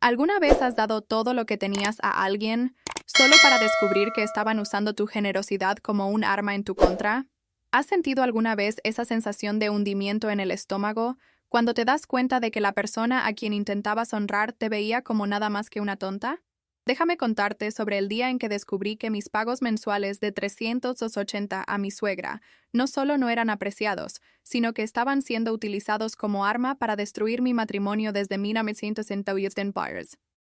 ¿Alguna vez has dado todo lo que tenías a alguien solo para descubrir que estaban usando tu generosidad como un arma en tu contra? ¿Has sentido alguna vez esa sensación de hundimiento en el estómago cuando te das cuenta de que la persona a quien intentabas honrar te veía como nada más que una tonta? Déjame contarte sobre el día en que descubrí que mis pagos mensuales de 380 a mi suegra no solo no eran apreciados, sino que estaban siendo utilizados como arma para destruir mi matrimonio desde 1980.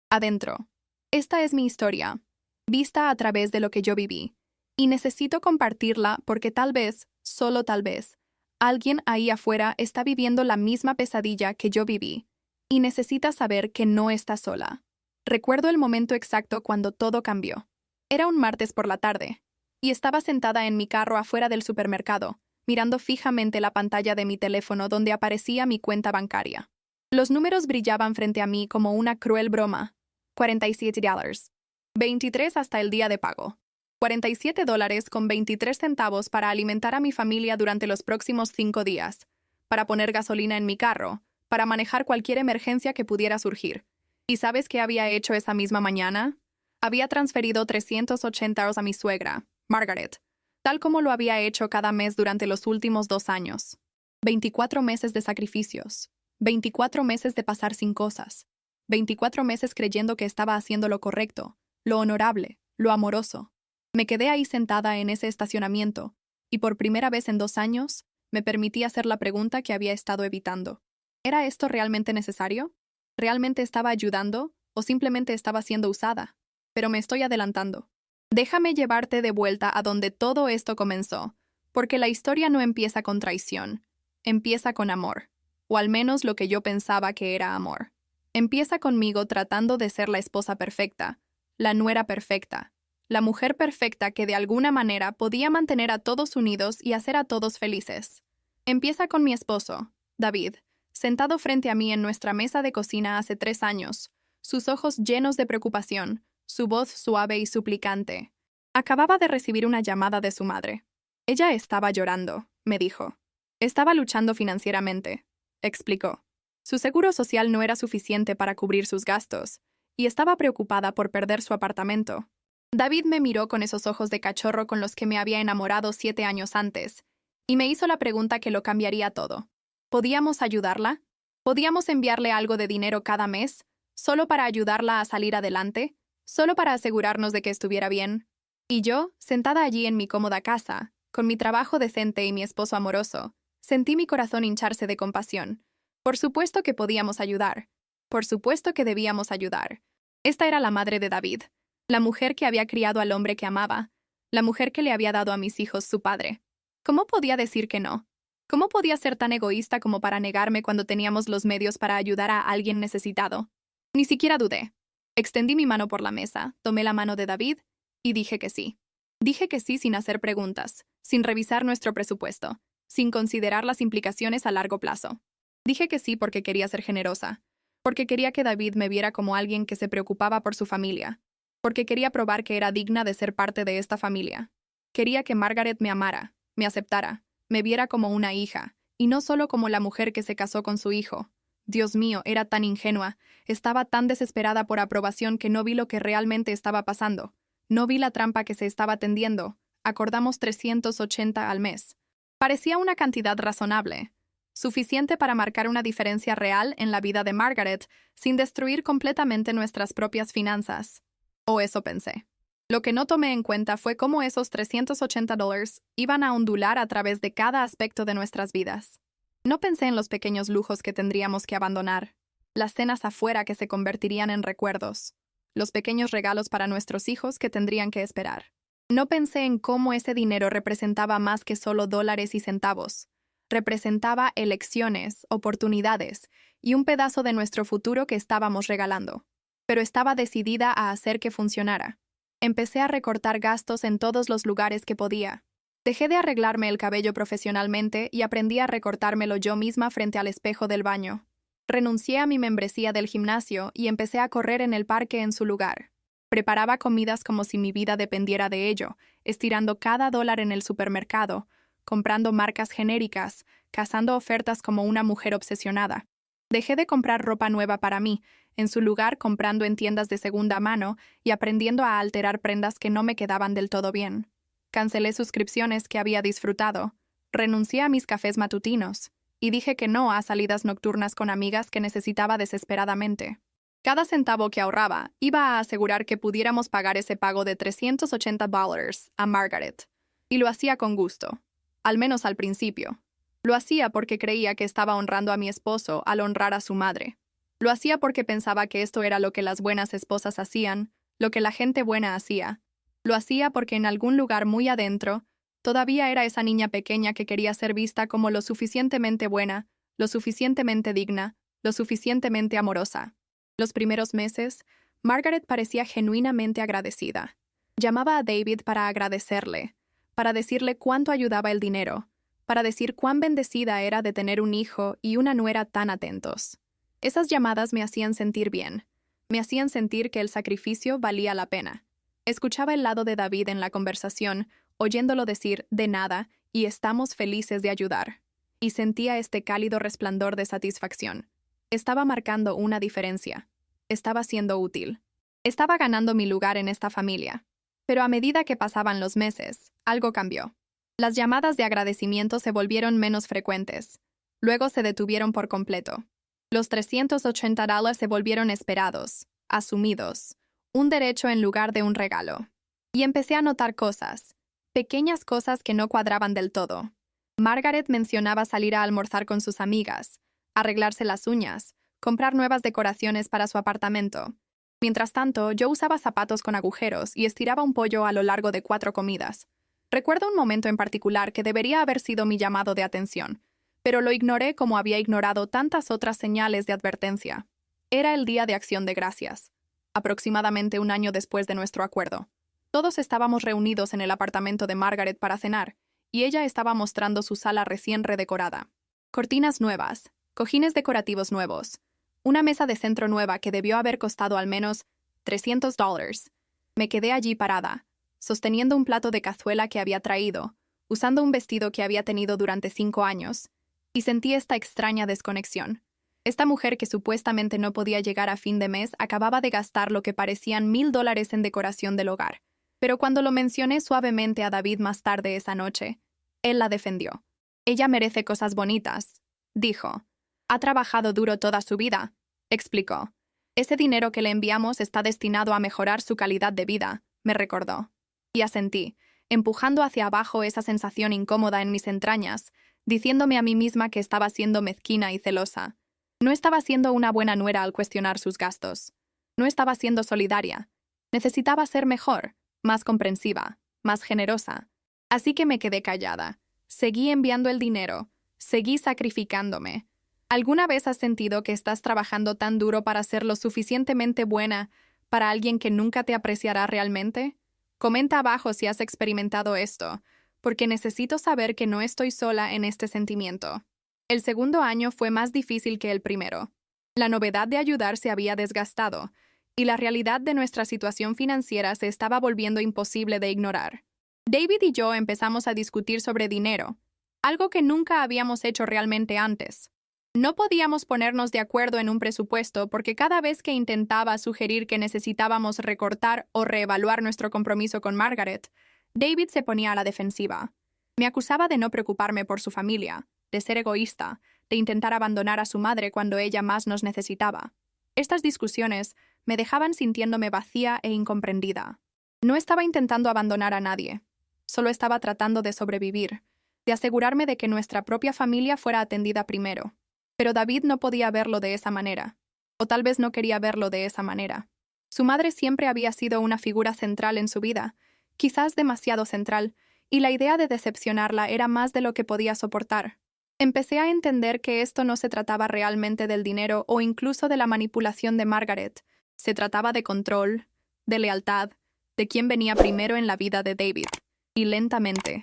Adentro. Esta es mi historia, vista a través de lo que yo viví, y necesito compartirla porque tal vez, solo tal vez, alguien ahí afuera está viviendo la misma pesadilla que yo viví, y necesita saber que no está sola. Recuerdo el momento exacto cuando todo cambió. Era un martes por la tarde, y estaba sentada en mi carro afuera del supermercado, mirando fijamente la pantalla de mi teléfono donde aparecía mi cuenta bancaria. Los números brillaban frente a mí como una cruel broma. $47. 23 hasta el día de pago. $47.23 para alimentar a mi familia durante los próximos 5 días, para poner gasolina en mi carro, para manejar cualquier emergencia que pudiera surgir. ¿Y sabes qué había hecho esa misma mañana? Había transferido $380 a mi suegra, Margaret, tal como lo había hecho cada mes durante los últimos 2 años. 24 meses de sacrificios, 24 meses de pasar sin cosas, 24 meses creyendo que estaba haciendo lo correcto, lo honorable, lo amoroso. Me quedé ahí sentada en ese estacionamiento, y por primera vez en 2 años, me permití hacer la pregunta que había estado evitando. ¿Era esto realmente necesario? ¿Realmente estaba ayudando o simplemente estaba siendo usada? Pero me estoy adelantando. Déjame llevarte de vuelta a donde todo esto comenzó, porque la historia no empieza con traición, empieza con amor, o al menos lo que yo pensaba que era amor. Empieza conmigo tratando de ser la esposa perfecta, la nuera perfecta, la mujer perfecta que de alguna manera podía mantener a todos unidos y hacer a todos felices. Empieza con mi esposo, David, sentado frente a mí en nuestra mesa de cocina hace 3 años, sus ojos llenos de preocupación, su voz suave y suplicante. Acababa de recibir una llamada de su madre. Ella estaba llorando, me dijo. Estaba luchando financieramente, explicó. Su seguro social no era suficiente para cubrir sus gastos, y estaba preocupada por perder su apartamento. David me miró con esos ojos de cachorro con los que me había enamorado 7 años antes, y me hizo la pregunta que lo cambiaría todo. ¿Podíamos ayudarla? ¿Podíamos enviarle algo de dinero cada mes, solo para ayudarla a salir adelante? ¿Solo para asegurarnos de que estuviera bien? Y yo, sentada allí en mi cómoda casa, con mi trabajo decente y mi esposo amoroso, sentí mi corazón hincharse de compasión. Por supuesto que podíamos ayudar. Por supuesto que debíamos ayudar. Esta era la madre de David, la mujer que había criado al hombre que amaba, la mujer que le había dado a mis hijos su padre. ¿Cómo podía decir que no? ¿Cómo podía ser tan egoísta como para negarme cuando teníamos los medios para ayudar a alguien necesitado? Ni siquiera dudé. Extendí mi mano por la mesa, tomé la mano de David y dije que sí. Dije que sí sin hacer preguntas, sin revisar nuestro presupuesto, sin considerar las implicaciones a largo plazo. Dije que sí porque quería ser generosa, porque quería que David me viera como alguien que se preocupaba por su familia, porque quería probar que era digna de ser parte de esta familia. Quería que Margaret me amara, me aceptara, me viera como una hija, y no solo como la mujer que se casó con su hijo. Dios mío, era tan ingenua, estaba tan desesperada por aprobación que no vi lo que realmente estaba pasando. No vi la trampa que se estaba tendiendo. Acordamos 380 al mes. Parecía una cantidad razonable, suficiente para marcar una diferencia real en la vida de Margaret sin destruir completamente nuestras propias finanzas. O eso pensé. Lo que no tomé en cuenta fue cómo esos $380 iban a ondular a través de cada aspecto de nuestras vidas. No pensé en los pequeños lujos que tendríamos que abandonar, las cenas afuera que se convertirían en recuerdos, los pequeños regalos para nuestros hijos que tendrían que esperar. No pensé en cómo ese dinero representaba más que solo dólares y centavos. Representaba elecciones, oportunidades y un pedazo de nuestro futuro que estábamos regalando. Pero estaba decidida a hacer que funcionara. Empecé a recortar gastos en todos los lugares que podía. Dejé de arreglarme el cabello profesionalmente y aprendí a recortármelo yo misma frente al espejo del baño. Renuncié a mi membresía del gimnasio y empecé a correr en el parque en su lugar. Preparaba comidas como si mi vida dependiera de ello, estirando cada dólar en el supermercado, comprando marcas genéricas, cazando ofertas como una mujer obsesionada. Dejé de comprar ropa nueva para mí, en su lugar comprando en tiendas de segunda mano y aprendiendo a alterar prendas que no me quedaban del todo bien. Cancelé suscripciones que había disfrutado, renuncié a mis cafés matutinos y dije que no a salidas nocturnas con amigas que necesitaba desesperadamente. Cada centavo que ahorraba iba a asegurar que pudiéramos pagar ese pago de $380 a Margaret, y lo hacía con gusto, al menos al principio. Lo hacía porque creía que estaba honrando a mi esposo al honrar a su madre. Lo hacía porque pensaba que esto era lo que las buenas esposas hacían, lo que la gente buena hacía. Lo hacía porque en algún lugar muy adentro, todavía era esa niña pequeña que quería ser vista como lo suficientemente buena, lo suficientemente digna, lo suficientemente amorosa. Los primeros meses, Margaret parecía genuinamente agradecida. Llamaba a David para agradecerle, para decirle cuánto ayudaba el dinero, para decir cuán bendecida era de tener un hijo y una nuera tan atentos. Esas llamadas me hacían sentir bien, me hacían sentir que el sacrificio valía la pena. Escuchaba el lado de David en la conversación, oyéndolo decir de nada y estamos felices de ayudar. Y sentía este cálido resplandor de satisfacción. Estaba marcando una diferencia. Estaba siendo útil. Estaba ganando mi lugar en esta familia. Pero a medida que pasaban los meses, algo cambió. Las llamadas de agradecimiento se volvieron menos frecuentes. Luego se detuvieron por completo. Los $380 se volvieron esperados, asumidos, un derecho en lugar de un regalo. Y empecé a notar cosas, pequeñas cosas que no cuadraban del todo. Margaret mencionaba salir a almorzar con sus amigas, arreglarse las uñas, comprar nuevas decoraciones para su apartamento. Mientras tanto, yo usaba zapatos con agujeros y estiraba un pollo a lo largo de 4 comidas. Recuerdo un momento en particular que debería haber sido mi llamado de atención, pero lo ignoré como había ignorado tantas otras señales de advertencia. Era el Día de Acción de Gracias, aproximadamente un año después de nuestro acuerdo. Todos estábamos reunidos en el apartamento de Margaret para cenar, y ella estaba mostrando su sala recién redecorada. Cortinas nuevas, cojines decorativos nuevos, una mesa de centro nueva que debió haber costado al menos $300. Me quedé allí parada, sosteniendo un plato de cazuela que había traído, usando un vestido que había tenido durante 5 años, y sentí esta extraña desconexión. Esta mujer que supuestamente no podía llegar a fin de mes acababa de gastar lo que parecían $1,000 en decoración del hogar. Pero cuando lo mencioné suavemente a David más tarde esa noche, él la defendió. Ella merece cosas bonitas, dijo. Ha trabajado duro toda su vida, explicó. Ese dinero que le enviamos está destinado a mejorar su calidad de vida, me recordó. Y asentí, empujando hacia abajo esa sensación incómoda en mis entrañas, diciéndome a mí misma que estaba siendo mezquina y celosa. No estaba siendo una buena nuera al cuestionar sus gastos. No estaba siendo solidaria. Necesitaba ser mejor, más comprensiva, más generosa. Así que me quedé callada. Seguí enviando el dinero. Seguí sacrificándome. ¿Alguna vez has sentido que estás trabajando tan duro para ser lo suficientemente buena para alguien que nunca te apreciará realmente? Comenta abajo si has experimentado esto, porque necesito saber que no estoy sola en este sentimiento. El segundo año fue más difícil que el primero. La novedad de ayudar se había desgastado, y la realidad de nuestra situación financiera se estaba volviendo imposible de ignorar. David y yo empezamos a discutir sobre dinero, algo que nunca habíamos hecho realmente antes. No podíamos ponernos de acuerdo en un presupuesto porque cada vez que intentaba sugerir que necesitábamos recortar o reevaluar nuestro compromiso con Margaret, David se ponía a la defensiva. Me acusaba de no preocuparme por su familia, de ser egoísta, de intentar abandonar a su madre cuando ella más nos necesitaba. Estas discusiones me dejaban sintiéndome vacía e incomprendida. No estaba intentando abandonar a nadie, solo estaba tratando de sobrevivir, de asegurarme de que nuestra propia familia fuera atendida primero. Pero David no podía verlo de esa manera, o tal vez no quería verlo de esa manera. Su madre siempre había sido una figura central en su vida, quizás demasiado central, y la idea de decepcionarla era más de lo que podía soportar. Empecé a entender que esto no se trataba realmente del dinero o incluso de la manipulación de Margaret. Se trataba de control, de lealtad, de quién venía primero en la vida de David. Y lentamente,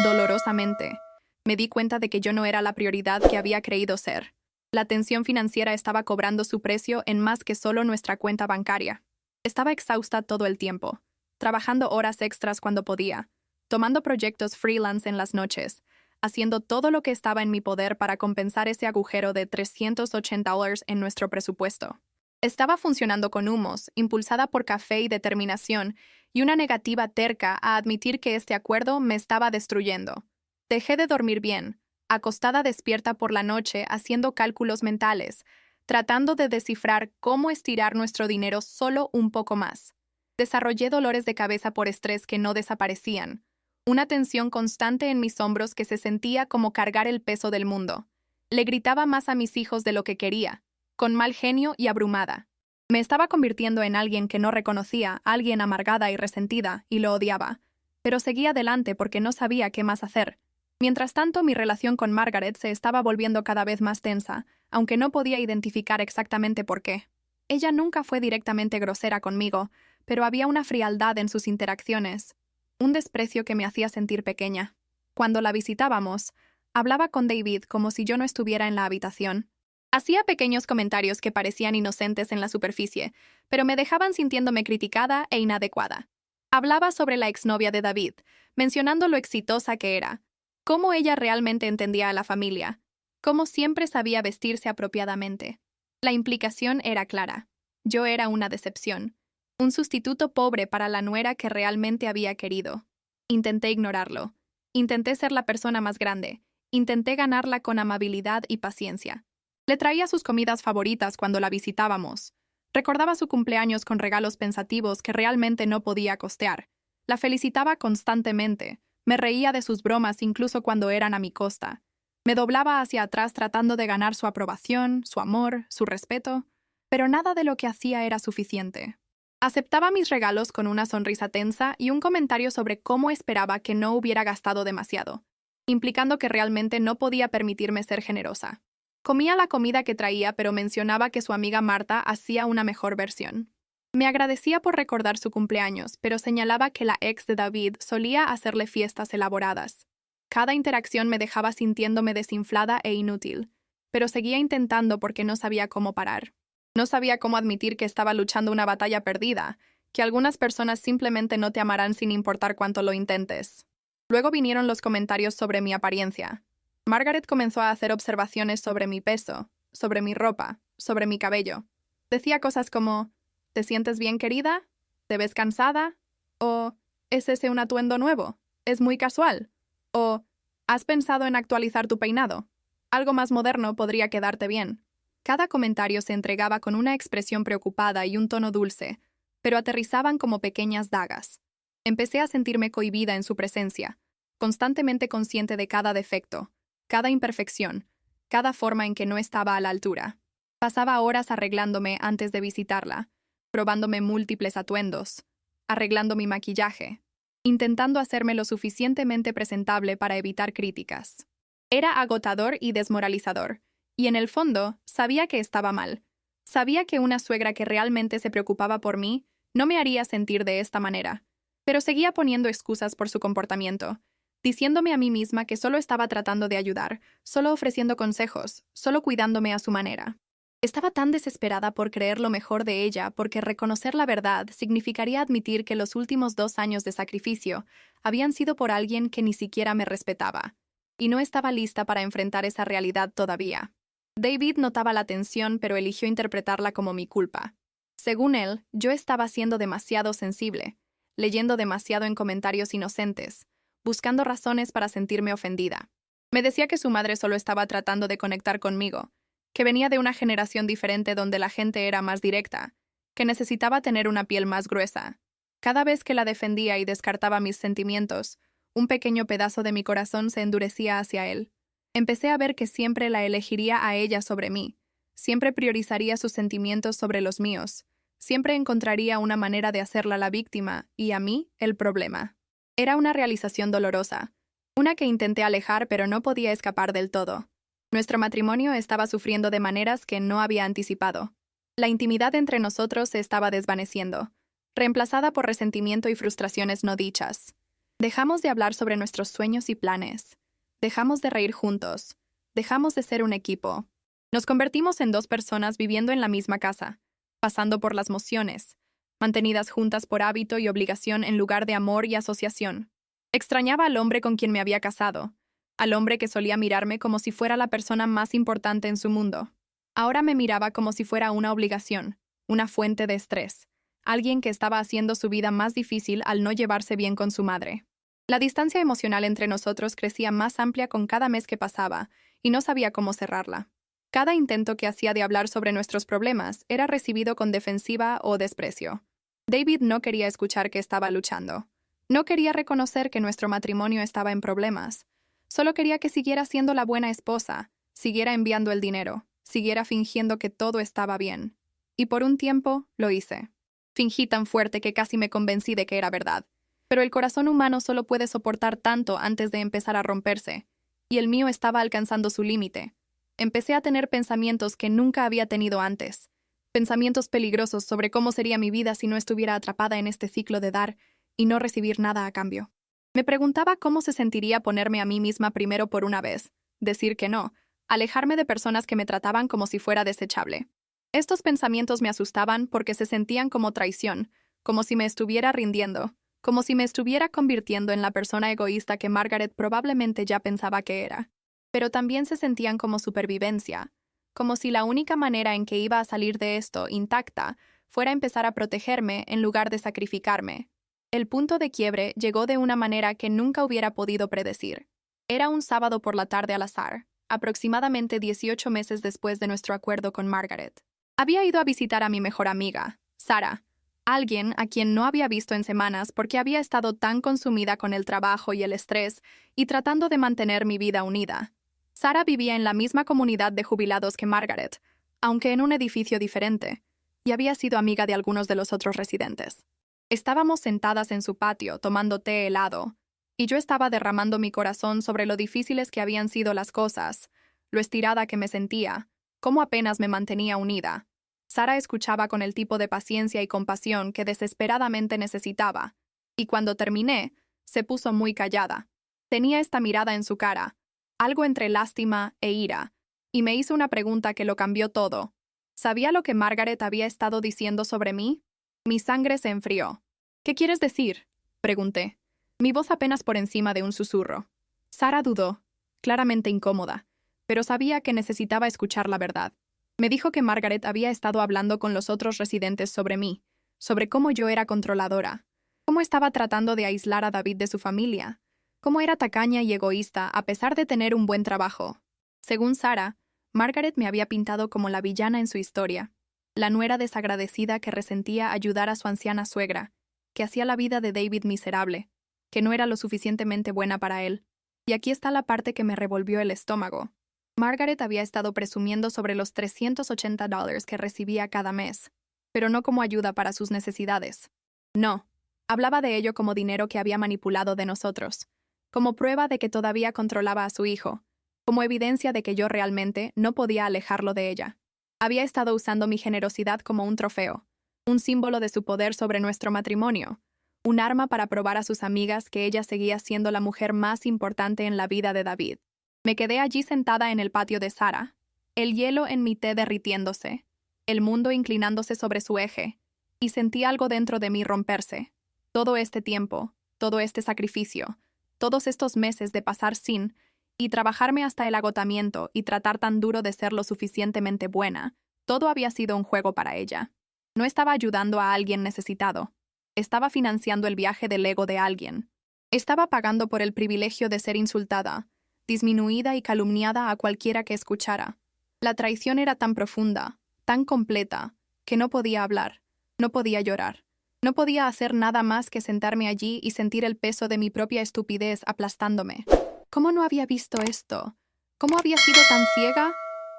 dolorosamente, me di cuenta de que yo no era la prioridad que había creído ser. La tensión financiera estaba cobrando su precio en más que solo nuestra cuenta bancaria. Estaba exhausta todo el tiempo, trabajando horas extras cuando podía, tomando proyectos freelance en las noches, haciendo todo lo que estaba en mi poder para compensar ese agujero de $380 en nuestro presupuesto. Estaba funcionando con humos, impulsada por café y determinación, y una negativa terca a admitir que este acuerdo me estaba destruyendo. Dejé de dormir bien, acostada despierta por la noche haciendo cálculos mentales, tratando de descifrar cómo estirar nuestro dinero solo un poco más. Desarrollé dolores de cabeza por estrés que no desaparecían, una tensión constante en mis hombros que se sentía como cargar el peso del mundo. Le gritaba más a mis hijos de lo que quería, con mal genio y abrumada. Me estaba convirtiendo en alguien que no reconocía, alguien amargada y resentida, y lo odiaba. Pero seguía adelante porque no sabía qué más hacer. Mientras tanto, mi relación con Margaret se estaba volviendo cada vez más tensa, aunque no podía identificar exactamente por qué. Ella nunca fue directamente grosera conmigo, pero había una frialdad en sus interacciones, un desprecio que me hacía sentir pequeña. Cuando la visitábamos, hablaba con David como si yo no estuviera en la habitación. Hacía pequeños comentarios que parecían inocentes en la superficie, pero me dejaban sintiéndome criticada e inadecuada. Hablaba sobre la exnovia de David, mencionando lo exitosa que era, cómo ella realmente entendía a la familia, cómo siempre sabía vestirse apropiadamente. La implicación era clara. Yo era una decepción, un sustituto pobre para la nuera que realmente había querido. Intenté ignorarlo. Intenté ser la persona más grande. Intenté ganarla con amabilidad y paciencia. Le traía sus comidas favoritas cuando la visitábamos. Recordaba su cumpleaños con regalos pensativos que realmente no podía costear. La felicitaba constantemente. Me reía de sus bromas incluso cuando eran a mi costa. Me doblaba hacia atrás tratando de ganar su aprobación, su amor, su respeto, pero nada de lo que hacía era suficiente. Aceptaba mis regalos con una sonrisa tensa y un comentario sobre cómo esperaba que no hubiera gastado demasiado, implicando que realmente no podía permitirme ser generosa. Comía la comida que traía, pero mencionaba que su amiga Marta hacía una mejor versión. Me agradecía por recordar su cumpleaños, pero señalaba que la ex de David solía hacerle fiestas elaboradas. Cada interacción me dejaba sintiéndome desinflada e inútil, pero seguía intentando porque no sabía cómo parar. No sabía cómo admitir que estaba luchando una batalla perdida, que algunas personas simplemente no te amarán sin importar cuánto lo intentes. Luego vinieron los comentarios sobre mi apariencia. Margaret comenzó a hacer observaciones sobre mi peso, sobre mi ropa, sobre mi cabello. Decía cosas como, ¿te sientes bien, querida? ¿Te ves cansada? O, ¿es ese un atuendo nuevo? ¿Es muy casual? O, ¿has pensado en actualizar tu peinado? Algo más moderno podría quedarte bien. Cada comentario se entregaba con una expresión preocupada y un tono dulce, pero aterrizaban como pequeñas dagas. Empecé a sentirme cohibida en su presencia, constantemente consciente de cada defecto, cada imperfección, cada forma en que no estaba a la altura. Pasaba horas arreglándome antes de visitarla, probándome múltiples atuendos, arreglando mi maquillaje, intentando hacerme lo suficientemente presentable para evitar críticas. Era agotador y desmoralizador, y en el fondo sabía que estaba mal. Sabía que una suegra que realmente se preocupaba por mí no me haría sentir de esta manera, pero seguía poniendo excusas por su comportamiento, diciéndome a mí misma que solo estaba tratando de ayudar, solo ofreciendo consejos, solo cuidándome a su manera. Estaba tan desesperada por creer lo mejor de ella porque reconocer la verdad significaría admitir que los últimos 2 años de sacrificio habían sido por alguien que ni siquiera me respetaba, y no estaba lista para enfrentar esa realidad todavía. David notaba la tensión, pero eligió interpretarla como mi culpa. Según él, yo estaba siendo demasiado sensible, leyendo demasiado en comentarios inocentes, buscando razones para sentirme ofendida. Me decía que su madre solo estaba tratando de conectar conmigo, que venía de una generación diferente donde la gente era más directa, que necesitaba tener una piel más gruesa. Cada vez que la defendía y descartaba mis sentimientos, un pequeño pedazo de mi corazón se endurecía hacia él. Empecé a ver que siempre la elegiría a ella sobre mí, siempre priorizaría sus sentimientos sobre los míos, siempre encontraría una manera de hacerla la víctima y a mí el problema. Era una realización dolorosa, una que intenté alejar pero no podía escapar del todo. Nuestro matrimonio estaba sufriendo de maneras que no había anticipado. La intimidad entre nosotros se estaba desvaneciendo, reemplazada por resentimiento y frustraciones no dichas. Dejamos de hablar sobre nuestros sueños y planes. Dejamos de reír juntos. Dejamos de ser un equipo. Nos convertimos en 2 personas viviendo en la misma casa, pasando por las mociones, mantenidas juntas por hábito y obligación en lugar de amor y asociación. Extrañaba al hombre con quien me había casado, al hombre que solía mirarme como si fuera la persona más importante en su mundo. Ahora me miraba como si fuera una obligación, una fuente de estrés, alguien que estaba haciendo su vida más difícil al no llevarse bien con su madre. La distancia emocional entre nosotros crecía más amplia con cada mes que pasaba, y no sabía cómo cerrarla. Cada intento que hacía de hablar sobre nuestros problemas era recibido con defensiva o desprecio. David no quería escuchar que estaba luchando. No quería reconocer que nuestro matrimonio estaba en problemas. Solo quería que siguiera siendo la buena esposa, siguiera enviando el dinero, siguiera fingiendo que todo estaba bien. Y por un tiempo lo hice. Fingí tan fuerte que casi me convencí de que era verdad. Pero el corazón humano solo puede soportar tanto antes de empezar a romperse, y el mío estaba alcanzando su límite. Empecé a tener pensamientos que nunca había tenido antes, pensamientos peligrosos sobre cómo sería mi vida si no estuviera atrapada en este ciclo de dar y no recibir nada a cambio. Me preguntaba cómo se sentiría ponerme a mí misma primero por una vez, decir que no, alejarme de personas que me trataban como si fuera desechable. Estos pensamientos me asustaban porque se sentían como traición, como si me estuviera rindiendo, como si me estuviera convirtiendo en la persona egoísta que Margaret probablemente ya pensaba que era. Pero también se sentían como supervivencia, como si la única manera en que iba a salir de esto intacta fuera empezar a protegerme en lugar de sacrificarme. El punto de quiebre llegó de una manera que nunca hubiera podido predecir. Era un sábado por la tarde al azar, aproximadamente 18 meses después de nuestro acuerdo con Margaret. Había ido a visitar a mi mejor amiga, Sarah, alguien a quien no había visto en semanas porque había estado tan consumida con el trabajo y el estrés y tratando de mantener mi vida unida. Sarah vivía en la misma comunidad de jubilados que Margaret, aunque en un edificio diferente, y había sido amiga de algunos de los otros residentes. Estábamos sentadas en su patio tomando té helado, y yo estaba derramando mi corazón sobre lo difíciles que habían sido las cosas, lo estirada que me sentía, cómo apenas me mantenía unida. Sarah escuchaba con el tipo de paciencia y compasión que desesperadamente necesitaba, y cuando terminé, se puso muy callada. Tenía esta mirada en su cara, algo entre lástima e ira, y me hizo una pregunta que lo cambió todo. ¿Sabía lo que Margaret había estado diciendo sobre mí? Mi sangre se enfrió. ¿Qué quieres decir?, pregunté, mi voz apenas por encima de un susurro. Sarah dudó, claramente incómoda, pero sabía que necesitaba escuchar la verdad. Me dijo que Margaret había estado hablando con los otros residentes sobre mí, sobre cómo yo era controladora, cómo estaba tratando de aislar a David de su familia, cómo era tacaña y egoísta a pesar de tener un buen trabajo. Según Sarah, Margaret me había pintado como la villana en su historia, la nuera desagradecida que resentía ayudar a su anciana suegra, que hacía la vida de David miserable, que no era lo suficientemente buena para él. Y aquí está la parte que me revolvió el estómago. Margaret había estado presumiendo sobre los $380 que recibía cada mes, pero no como ayuda para sus necesidades. No, hablaba de ello como dinero que había manipulado de nosotros, como prueba de que todavía controlaba a su hijo, como evidencia de que yo realmente no podía alejarlo de ella. Había estado usando mi generosidad como un trofeo, un símbolo de su poder sobre nuestro matrimonio, un arma para probar a sus amigas que ella seguía siendo la mujer más importante en la vida de David. Me quedé allí sentada en el patio de Sarah, el hielo en mi té derritiéndose, el mundo inclinándose sobre su eje, y sentí algo dentro de mí romperse. Todo este tiempo, todo este sacrificio, todos estos meses de pasar sin, y trabajarme hasta el agotamiento y tratar tan duro de ser lo suficientemente buena, todo había sido un juego para ella. No estaba ayudando a alguien necesitado. Estaba financiando el viaje del ego de alguien. Estaba pagando por el privilegio de ser insultada, disminuida y calumniada a cualquiera que escuchara. La traición era tan profunda, tan completa, que no podía hablar, no podía llorar, no podía hacer nada más que sentarme allí y sentir el peso de mi propia estupidez aplastándome. ¿Cómo no había visto esto? ¿Cómo había sido tan ciega?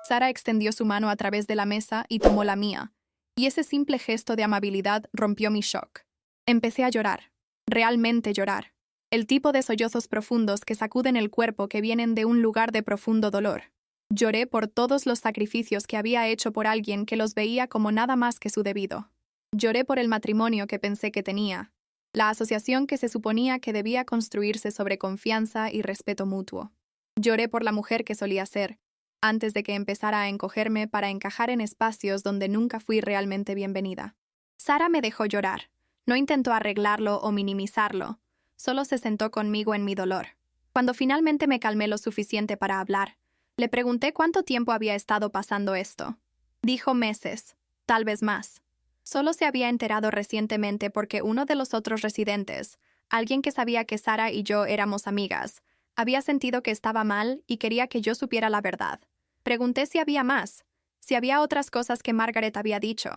Sarah extendió su mano a través de la mesa y tomó la mía, y ese simple gesto de amabilidad rompió mi shock. Empecé a llorar, realmente llorar. El tipo de sollozos profundos que sacuden el cuerpo que vienen de un lugar de profundo dolor. Lloré por todos los sacrificios que había hecho por alguien que los veía como nada más que su debido. Lloré por el matrimonio que pensé que tenía, la asociación que se suponía que debía construirse sobre confianza y respeto mutuo. Lloré por la mujer que solía ser, antes de que empezara a encogerme para encajar en espacios donde nunca fui realmente bienvenida. Sarah me dejó llorar. No intentó arreglarlo o minimizarlo. Solo se sentó conmigo en mi dolor. Cuando finalmente me calmé lo suficiente para hablar, le pregunté cuánto tiempo había estado pasando esto. Dijo meses, tal vez más. Solo se había enterado recientemente porque uno de los otros residentes, alguien que sabía que Sara y yo éramos amigas, había sentido que estaba mal y quería que yo supiera la verdad. Pregunté si había más, si había otras cosas que Margaret había dicho.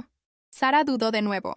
Sara dudó de nuevo.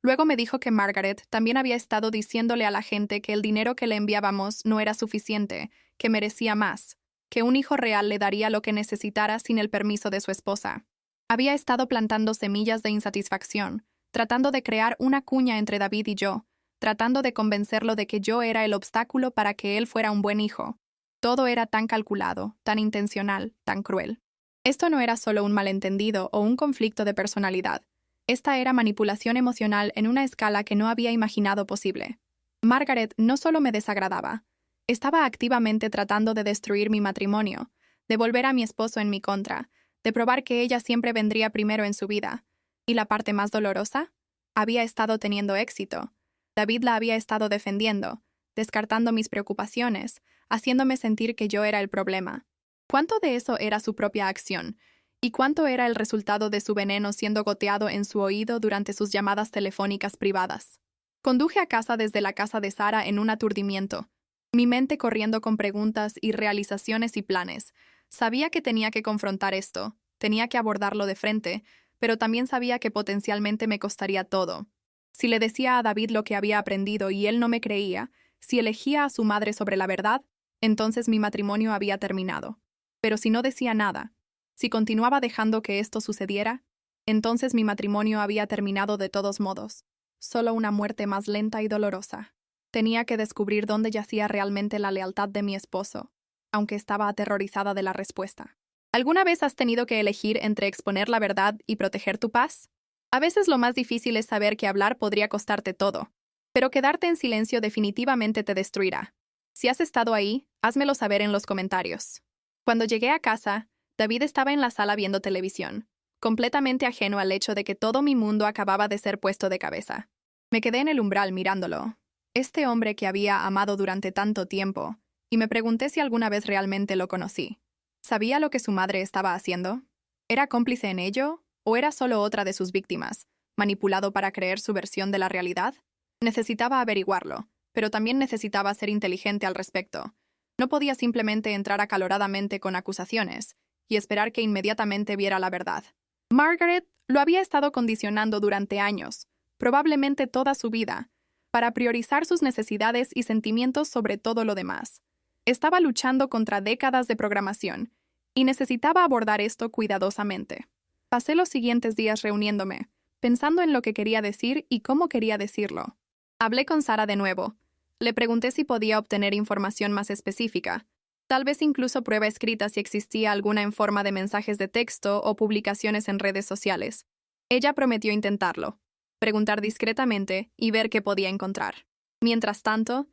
Luego me dijo que Margaret también había estado diciéndole a la gente que el dinero que le enviábamos no era suficiente, que merecía más, que un hijo real le daría lo que necesitara sin el permiso de su esposa. Había estado plantando semillas de insatisfacción, tratando de crear una cuña entre David y yo, tratando de convencerlo de que yo era el obstáculo para que él fuera un buen hijo. Todo era tan calculado, tan intencional, tan cruel. Esto no era solo un malentendido o un conflicto de personalidad. Esta era manipulación emocional en una escala que no había imaginado posible. Margaret no solo me desagradaba, estaba activamente tratando de destruir mi matrimonio, de volver a mi esposo en mi contra, de probar que ella siempre vendría primero en su vida. ¿Y la parte más dolorosa? Había estado teniendo éxito. David la había estado defendiendo, descartando mis preocupaciones, haciéndome sentir que yo era el problema. ¿Cuánto de eso era su propia acción? ¿Y cuánto era el resultado de su veneno siendo goteado en su oído durante sus llamadas telefónicas privadas? Conduje a casa desde la casa de Sara en un aturdimiento, mi mente corriendo con preguntas y realizaciones y planes. Sabía que tenía que confrontar esto, tenía que abordarlo de frente, pero también sabía que potencialmente me costaría todo. Si le decía a David lo que había aprendido y él no me creía, si elegía a su madre sobre la verdad, entonces mi matrimonio había terminado. Pero si no decía nada, si continuaba dejando que esto sucediera, entonces mi matrimonio había terminado de todos modos. Solo una muerte más lenta y dolorosa. Tenía que descubrir dónde yacía realmente la lealtad de mi esposo, aunque estaba aterrorizada de la respuesta. ¿Alguna vez has tenido que elegir entre exponer la verdad y proteger tu paz? A veces lo más difícil es saber que hablar podría costarte todo, pero quedarte en silencio definitivamente te destruirá. Si has estado ahí, házmelo saber en los comentarios. Cuando llegué a casa, David estaba en la sala viendo televisión, completamente ajeno al hecho de que todo mi mundo acababa de ser puesto de cabeza. Me quedé en el umbral mirándolo, este hombre que había amado durante tanto tiempo, y me pregunté si alguna vez realmente lo conocí. ¿Sabía lo que su madre estaba haciendo? ¿Era cómplice en ello? ¿O era solo otra de sus víctimas, manipulado para creer su versión de la realidad? Necesitaba averiguarlo, pero también necesitaba ser inteligente al respecto. No podía simplemente entrar acaloradamente con acusaciones y esperar que inmediatamente viera la verdad. Margaret lo había estado condicionando durante años, probablemente toda su vida, para priorizar sus necesidades y sentimientos sobre todo lo demás. Estaba luchando contra décadas de programación y necesitaba abordar esto cuidadosamente. Pasé los siguientes días reuniéndome, pensando en lo que quería decir y cómo quería decirlo. Hablé con Sara de nuevo. Le pregunté si podía obtener información más específica, tal vez incluso prueba escrita si existía alguna en forma de mensajes de texto o publicaciones en redes sociales. Ella prometió intentarlo, preguntar discretamente y ver qué podía encontrar. Mientras tanto,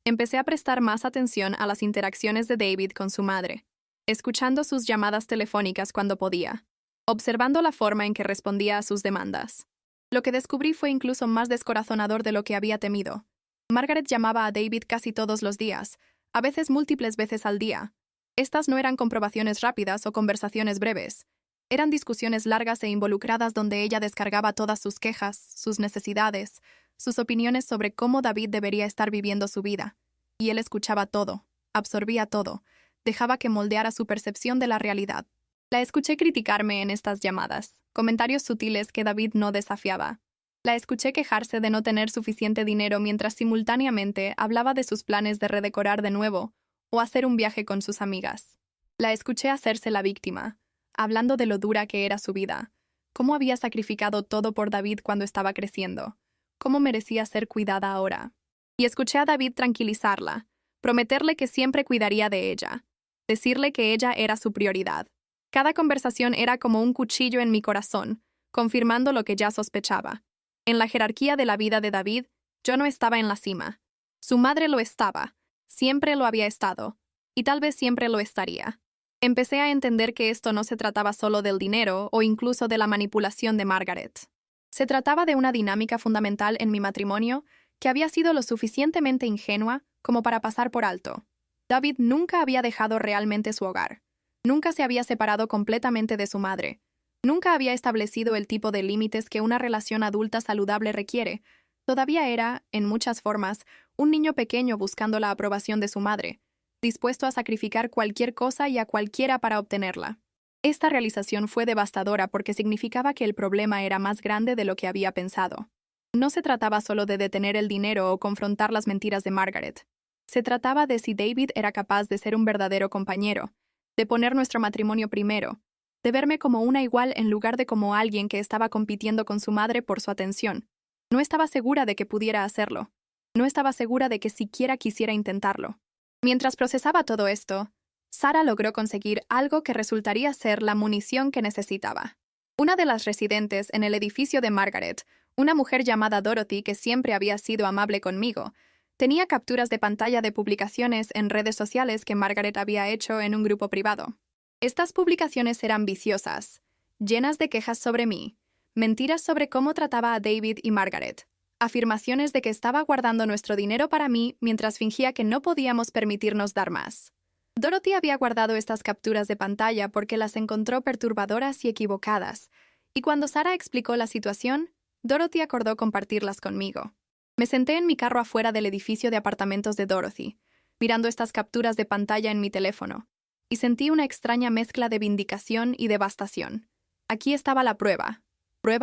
empecé a prestar más atención a las interacciones de David con su madre, escuchando sus llamadas telefónicas cuando podía, observando la forma en que respondía a sus demandas. Lo que descubrí fue incluso más descorazonador de lo que había temido. Margaret llamaba a David casi todos los días, a veces múltiples veces al día. Estas no eran comprobaciones rápidas o conversaciones breves. Eran discusiones largas e involucradas donde ella descargaba todas sus quejas, sus necesidades, sus opiniones sobre cómo David debería estar viviendo su vida. Y él escuchaba todo, absorbía todo, dejaba que moldeara su percepción de la realidad. La escuché criticarme en estas llamadas, comentarios sutiles que David no desafiaba. La escuché quejarse de no tener suficiente dinero mientras simultáneamente hablaba de sus planes de redecorar de nuevo o hacer un viaje con sus amigas. La escuché hacerse la víctima, hablando de lo dura que era su vida, cómo había sacrificado todo por David cuando estaba creciendo, cómo merecía ser cuidada ahora. Y escuché a David tranquilizarla, prometerle que siempre cuidaría de ella, decirle que ella era su prioridad. Cada conversación era como un cuchillo en mi corazón, confirmando lo que ya sospechaba. En la jerarquía de la vida de David, yo no estaba en la cima. Su madre lo estaba, siempre lo había estado, y tal vez siempre lo estaría. Empecé a entender que esto no se trataba solo del dinero o incluso de la manipulación de Margaret. Se trataba de una dinámica fundamental en mi matrimonio que había sido lo suficientemente ingenua como para pasar por alto. David nunca había dejado realmente su hogar. Nunca se había separado completamente de su madre. Nunca había establecido el tipo de límites que una relación adulta saludable requiere. Todavía era, en muchas formas, un niño pequeño buscando la aprobación de su madre, dispuesto a sacrificar cualquier cosa y a cualquiera para obtenerla. Esta realización fue devastadora porque significaba que el problema era más grande de lo que había pensado. No se trataba solo de detener el dinero o confrontar las mentiras de Margaret. Se trataba de si David era capaz de ser un verdadero compañero, de poner nuestro matrimonio primero, de verme como una igual en lugar de como alguien que estaba compitiendo con su madre por su atención. No estaba segura de que pudiera hacerlo. No estaba segura de que siquiera quisiera intentarlo. Mientras procesaba todo esto, Sarah logró conseguir algo que resultaría ser la munición que necesitaba. Una de las residentes en el edificio de Margaret, una mujer llamada Dorothy que siempre había sido amable conmigo, tenía capturas de pantalla de publicaciones en redes sociales que Margaret había hecho en un grupo privado. Estas publicaciones eran viciosas, llenas de quejas sobre mí, mentiras sobre cómo trataba a David y Margaret, afirmaciones de que estaba guardando nuestro dinero para mí mientras fingía que no podíamos permitirnos dar más. Dorothy había guardado estas capturas de pantalla porque las encontró perturbadoras y equivocadas, y cuando Sarah explicó la situación, Dorothy acordó compartirlas conmigo. Me senté en mi carro afuera del edificio de apartamentos de Dorothy, mirando estas capturas de pantalla en mi teléfono, y sentí una extraña mezcla de vindicación y devastación. Aquí estaba la prueba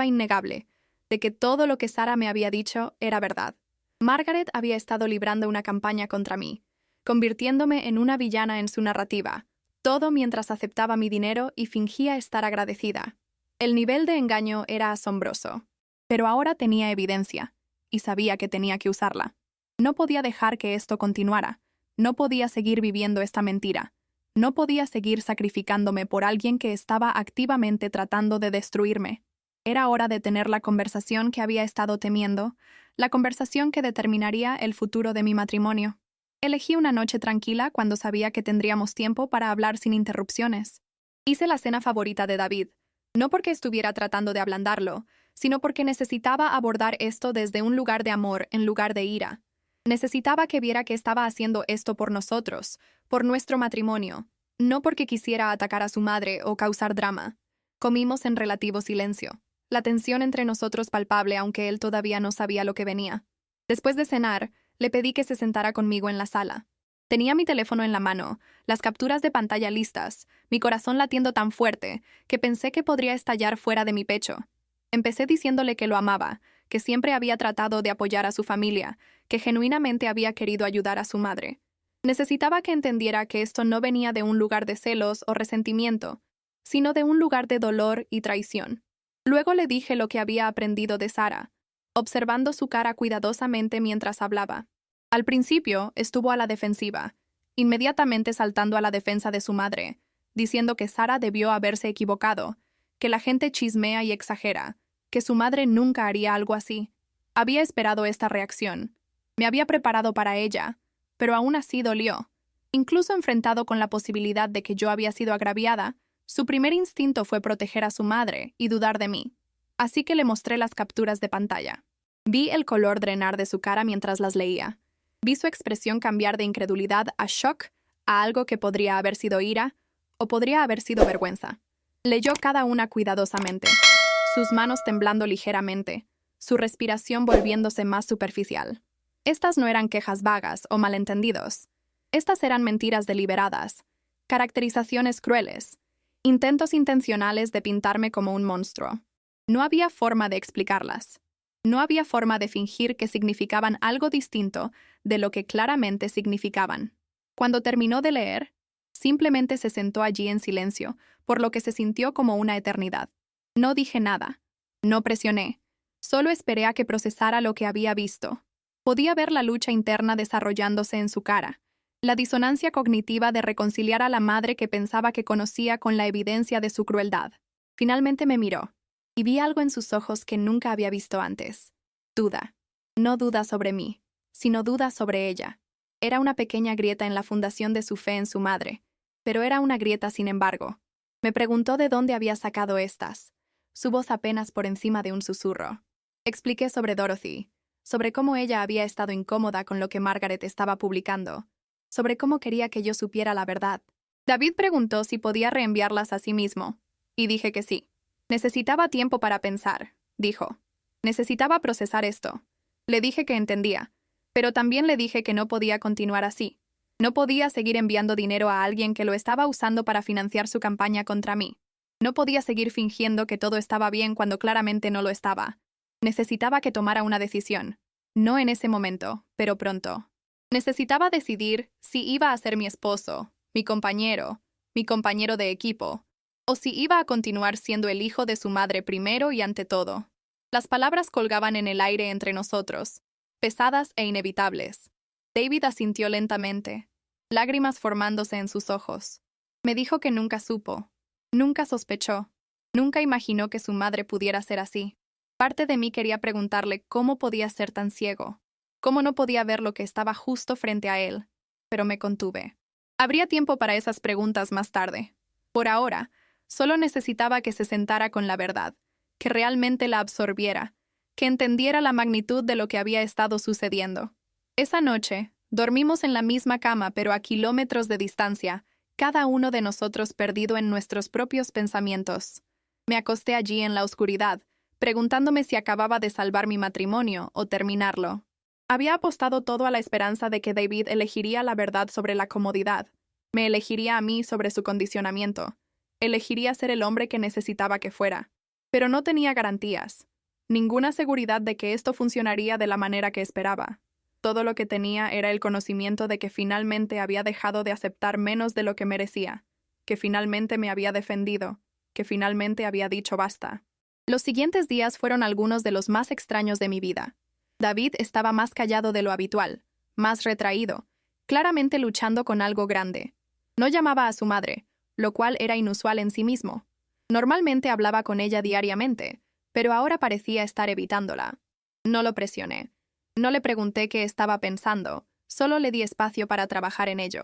innegable, de que todo lo que Sarah me había dicho era verdad. Margaret había estado librando una campaña contra mí, convirtiéndome en una villana en su narrativa, todo mientras aceptaba mi dinero y fingía estar agradecida. El nivel de engaño era asombroso, pero ahora tenía evidencia, y sabía que tenía que usarla. No podía dejar que esto continuara, no podía seguir viviendo esta mentira, no podía seguir sacrificándome por alguien que estaba activamente tratando de destruirme. Era hora de tener la conversación que había estado temiendo, la conversación que determinaría el futuro de mi matrimonio. Elegí una noche tranquila cuando sabía que tendríamos tiempo para hablar sin interrupciones. Hice la cena favorita de David, no porque estuviera tratando de ablandarlo, sino porque necesitaba abordar esto desde un lugar de amor en lugar de ira. Necesitaba que viera que estaba haciendo esto por nosotros, por nuestro matrimonio, no porque quisiera atacar a su madre o causar drama. Comimos en relativo silencio, la tensión entre nosotros palpable aunque él todavía no sabía lo que venía. Después de cenar, le pedí que se sentara conmigo en la sala. Tenía mi teléfono en la mano, las capturas de pantalla listas, mi corazón latiendo tan fuerte que pensé que podría estallar fuera de mi pecho. Empecé diciéndole que lo amaba, que siempre había tratado de apoyar a su familia, que genuinamente había querido ayudar a su madre. Necesitaba que entendiera que esto no venía de un lugar de celos o resentimiento, sino de un lugar de dolor y traición. Luego le dije lo que había aprendido de Sarah, observando su cara cuidadosamente mientras hablaba. Al principio estuvo a la defensiva, inmediatamente saltando a la defensa de su madre, diciendo que Sarah debió haberse equivocado, que la gente chismea y exagera, que su madre nunca haría algo así. Había esperado esta reacción. Me había preparado para ella, pero aún así dolió. Incluso enfrentado con la posibilidad de que yo había sido agraviada, su primer instinto fue proteger a su madre y dudar de mí. Así que le mostré las capturas de pantalla. Vi el color drenar de su cara mientras las leía. Vi su expresión cambiar de incredulidad a shock, a algo que podría haber sido ira o podría haber sido vergüenza. Leyó cada una cuidadosamente, sus manos temblando ligeramente, su respiración volviéndose más superficial. Estas no eran quejas vagas o malentendidos. Estas eran mentiras deliberadas, caracterizaciones crueles, intentos intencionales de pintarme como un monstruo. No había forma de explicarlas. No había forma de fingir que significaban algo distinto de lo que claramente significaban. Cuando terminó de leer, simplemente se sentó allí en silencio, por lo que se sintió como una eternidad. No dije nada. No presioné. Solo esperé a que procesara lo que había visto. Podía ver la lucha interna desarrollándose en su cara, la disonancia cognitiva de reconciliar a la madre que pensaba que conocía con la evidencia de su crueldad. Finalmente me miró, y vi algo en sus ojos que nunca había visto antes. Duda. No duda sobre mí, sino duda sobre ella. Era una pequeña grieta en la fundación de su fe en su madre, pero era una grieta sin embargo. Me preguntó de dónde había sacado estas, su voz apenas por encima de un susurro. Expliqué sobre Dorothy, sobre cómo ella había estado incómoda con lo que Margaret estaba publicando, sobre cómo quería que yo supiera la verdad. David preguntó si podía reenviarlas a sí mismo, y dije que sí. Necesitaba tiempo para pensar, dijo. Necesitaba procesar esto. Le dije que entendía, pero también le dije que no podía continuar así. No podía seguir enviando dinero a alguien que lo estaba usando para financiar su campaña contra mí. No podía seguir fingiendo que todo estaba bien cuando claramente no lo estaba. Necesitaba que tomara una decisión. No en ese momento, pero pronto. Necesitaba decidir si iba a ser mi esposo, mi compañero de equipo, o si iba a continuar siendo el hijo de su madre primero y ante todo. Las palabras colgaban en el aire entre nosotros, pesadas e inevitables. David asintió lentamente, lágrimas formándose en sus ojos. Me dijo que nunca supo, nunca sospechó, nunca imaginó que su madre pudiera ser así. Parte de mí quería preguntarle cómo podía ser tan ciego, cómo no podía ver lo que estaba justo frente a él, pero me contuve. Habría tiempo para esas preguntas más tarde. Por ahora, solo necesitaba que se sentara con la verdad, que realmente la absorbiera, que entendiera la magnitud de lo que había estado sucediendo. Esa noche, dormimos en la misma cama pero a kilómetros de distancia, cada uno de nosotros perdido en nuestros propios pensamientos. Me acosté allí en la oscuridad, preguntándome si acababa de salvar mi matrimonio o terminarlo. Había apostado todo a la esperanza de que David elegiría la verdad sobre la comodidad. Me elegiría a mí sobre su condicionamiento. Elegiría ser el hombre que necesitaba que fuera. Pero no tenía garantías. Ninguna seguridad de que esto funcionaría de la manera que esperaba. Todo lo que tenía era el conocimiento de que finalmente había dejado de aceptar menos de lo que merecía, que finalmente me había defendido, que finalmente había dicho basta. Los siguientes días fueron algunos de los más extraños de mi vida. David estaba más callado de lo habitual, más retraído, claramente luchando con algo grande. No llamaba a su madre, lo cual era inusual en sí mismo. Normalmente hablaba con ella diariamente, pero ahora parecía estar evitándola. No lo presioné. No le pregunté qué estaba pensando, solo le di espacio para trabajar en ello.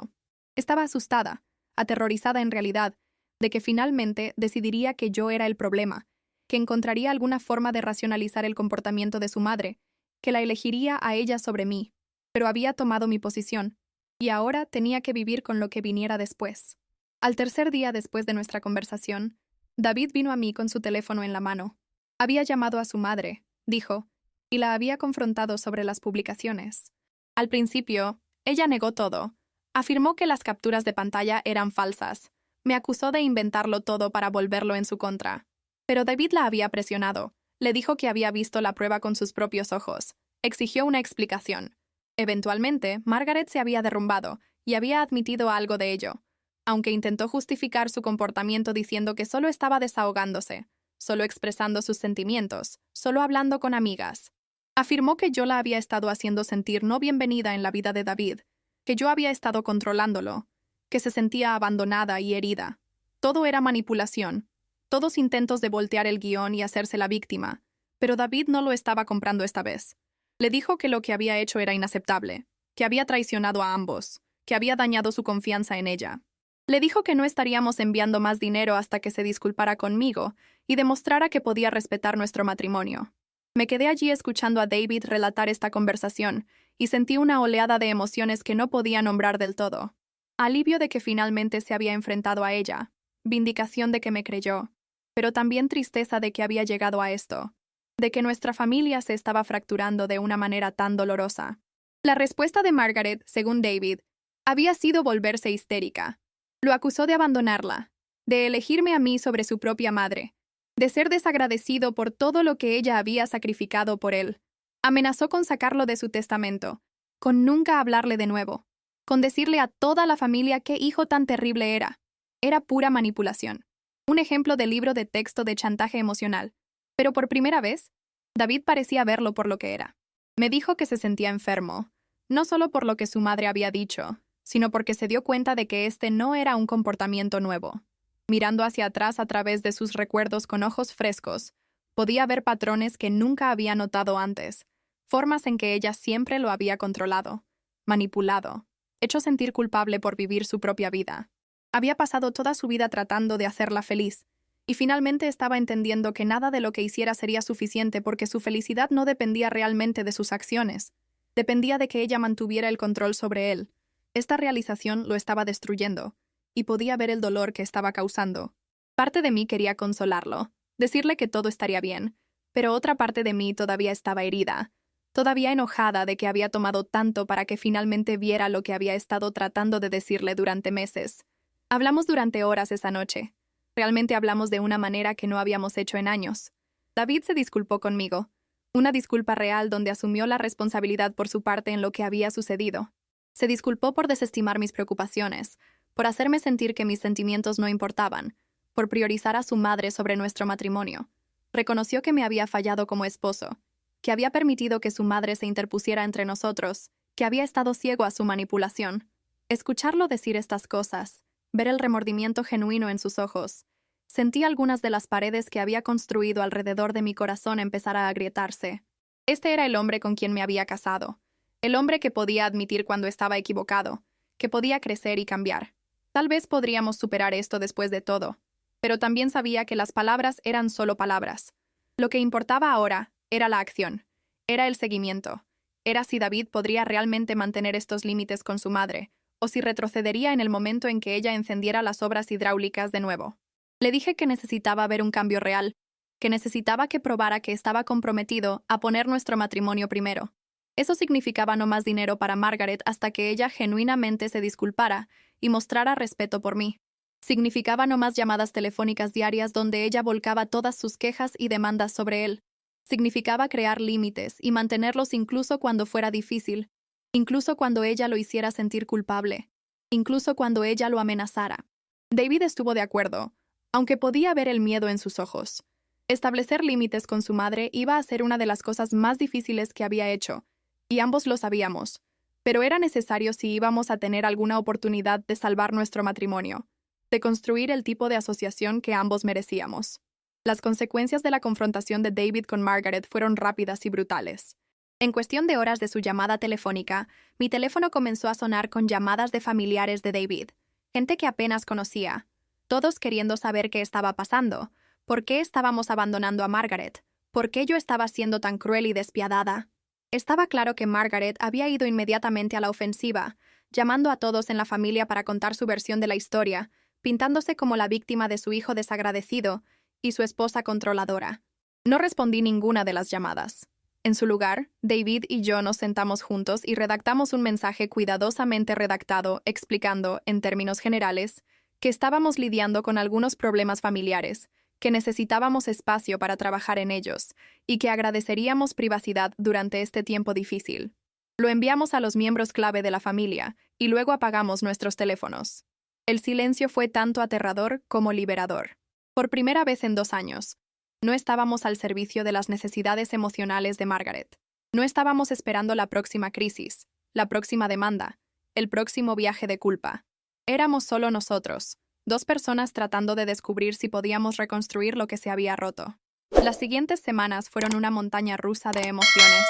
Estaba asustada, aterrorizada en realidad, de que finalmente decidiría que yo era el problema, que encontraría alguna forma de racionalizar el comportamiento de su madre, que la elegiría a ella sobre mí. Pero había tomado mi posición, y ahora tenía que vivir con lo que viniera después. Al tercer día después de nuestra conversación, David vino a mí con su teléfono en la mano. Había llamado a su madre, dijo, y la había confrontado sobre las publicaciones. Al principio, ella negó todo. Afirmó que las capturas de pantalla eran falsas. Me acusó de inventarlo todo para volverlo en su contra. Pero David la había presionado. Le dijo que había visto la prueba con sus propios ojos. Exigió una explicación. Eventualmente, Margaret se había derrumbado y había admitido algo de ello, aunque intentó justificar su comportamiento diciendo que solo estaba desahogándose, solo expresando sus sentimientos, solo hablando con amigas. Afirmó que yo la había estado haciendo sentir no bienvenida en la vida de David, que yo había estado controlándolo, que se sentía abandonada y herida. Todo era manipulación, todos intentos de voltear el guión y hacerse la víctima, pero David no lo estaba comprando esta vez. Le dijo que lo que había hecho era inaceptable, que había traicionado a ambos, que había dañado su confianza en ella. Le dijo que no estaríamos enviando más dinero hasta que se disculpara conmigo y demostrara que podía respetar nuestro matrimonio. Me quedé allí escuchando a David relatar esta conversación y sentí una oleada de emociones que no podía nombrar del todo. Alivio de que finalmente se había enfrentado a ella, vindicación de que me creyó, pero también tristeza de que había llegado a esto, de que nuestra familia se estaba fracturando de una manera tan dolorosa. La respuesta de Margaret, según David, había sido volverse histérica. Lo acusó de abandonarla, de elegirme a mí sobre su propia madre, de ser desagradecido por todo lo que ella había sacrificado por él. Amenazó con sacarlo de su testamento, con nunca hablarle de nuevo, con decirle a toda la familia qué hijo tan terrible era. Era pura manipulación. Un ejemplo de libro de texto de chantaje emocional. Pero por primera vez, David parecía verlo por lo que era. Me dijo que se sentía enfermo, no solo por lo que su madre había dicho, sino porque se dio cuenta de que este no era un comportamiento nuevo. Mirando hacia atrás a través de sus recuerdos con ojos frescos, podía ver patrones que nunca había notado antes, formas en que ella siempre lo había controlado, manipulado, hecho sentir culpable por vivir su propia vida. Había pasado toda su vida tratando de hacerla feliz, y finalmente estaba entendiendo que nada de lo que hiciera sería suficiente porque su felicidad no dependía realmente de sus acciones, dependía de que ella mantuviera el control sobre él. Esta realización lo estaba destruyendo, y podía ver el dolor que estaba causando. Parte de mí quería consolarlo, decirle que todo estaría bien, pero otra parte de mí todavía estaba herida, todavía enojada de que había tomado tanto para que finalmente viera lo que había estado tratando de decirle durante meses. Hablamos durante horas esa noche. Realmente hablamos de una manera que no habíamos hecho en años. David se disculpó conmigo, una disculpa real donde asumió la responsabilidad por su parte en lo que había sucedido. Se disculpó por desestimar mis preocupaciones, por hacerme sentir que mis sentimientos no importaban, por priorizar a su madre sobre nuestro matrimonio. Reconoció que me había fallado como esposo, que había permitido que su madre se interpusiera entre nosotros, que había estado ciego a su manipulación. Escucharlo decir estas cosas, ver el remordimiento genuino en sus ojos, sentí algunas de las paredes que había construido alrededor de mi corazón empezar a agrietarse. Este era el hombre con quien me había casado, el hombre que podía admitir cuando estaba equivocado, que podía crecer y cambiar. Tal vez podríamos superar esto después de todo, pero también sabía que las palabras eran solo palabras. Lo que importaba ahora era la acción, era el seguimiento, era si David podría realmente mantener estos límites con su madre, o si retrocedería en el momento en que ella encendiera las obras hidráulicas de nuevo. Le dije que necesitaba ver un cambio real, que necesitaba que probara que estaba comprometido a poner nuestro matrimonio primero. Eso significaba no más dinero para Margaret hasta que ella genuinamente se disculpara y mostrara respeto por mí. Significaba no más llamadas telefónicas diarias donde ella volcaba todas sus quejas y demandas sobre él. Significaba crear límites y mantenerlos incluso cuando fuera difícil, incluso cuando ella lo hiciera sentir culpable, incluso cuando ella lo amenazara. David estuvo de acuerdo, aunque podía ver el miedo en sus ojos. Establecer límites con su madre iba a ser una de las cosas más difíciles que había hecho, y ambos lo sabíamos, pero era necesario si íbamos a tener alguna oportunidad de salvar nuestro matrimonio, de construir el tipo de asociación que ambos merecíamos. Las consecuencias de la confrontación de David con Margaret fueron rápidas y brutales. En cuestión de horas de su llamada telefónica, mi teléfono comenzó a sonar con llamadas de familiares de David, gente que apenas conocía, todos queriendo saber qué estaba pasando, por qué estábamos abandonando a Margaret, por qué yo estaba siendo tan cruel y despiadada. Estaba claro que Margaret había ido inmediatamente a la ofensiva, llamando a todos en la familia para contar su versión de la historia, pintándose como la víctima de su hijo desagradecido y su esposa controladora. No respondí ninguna de las llamadas. En su lugar, David y yo nos sentamos juntos y redactamos un mensaje cuidadosamente redactado explicando, en términos generales, que estábamos lidiando con algunos problemas familiares, que necesitábamos espacio para trabajar en ellos y que agradeceríamos privacidad durante este tiempo difícil. Lo enviamos a los miembros clave de la familia y luego apagamos nuestros teléfonos. El silencio fue tanto aterrador como liberador. Por primera vez en 2 años, no estábamos al servicio de las necesidades emocionales de Margaret. No estábamos esperando la próxima crisis, la próxima demanda, el próximo viaje de culpa. Éramos solo nosotros, 2 personas tratando de descubrir si podíamos reconstruir lo que se había roto. Las siguientes semanas fueron una montaña rusa de emociones.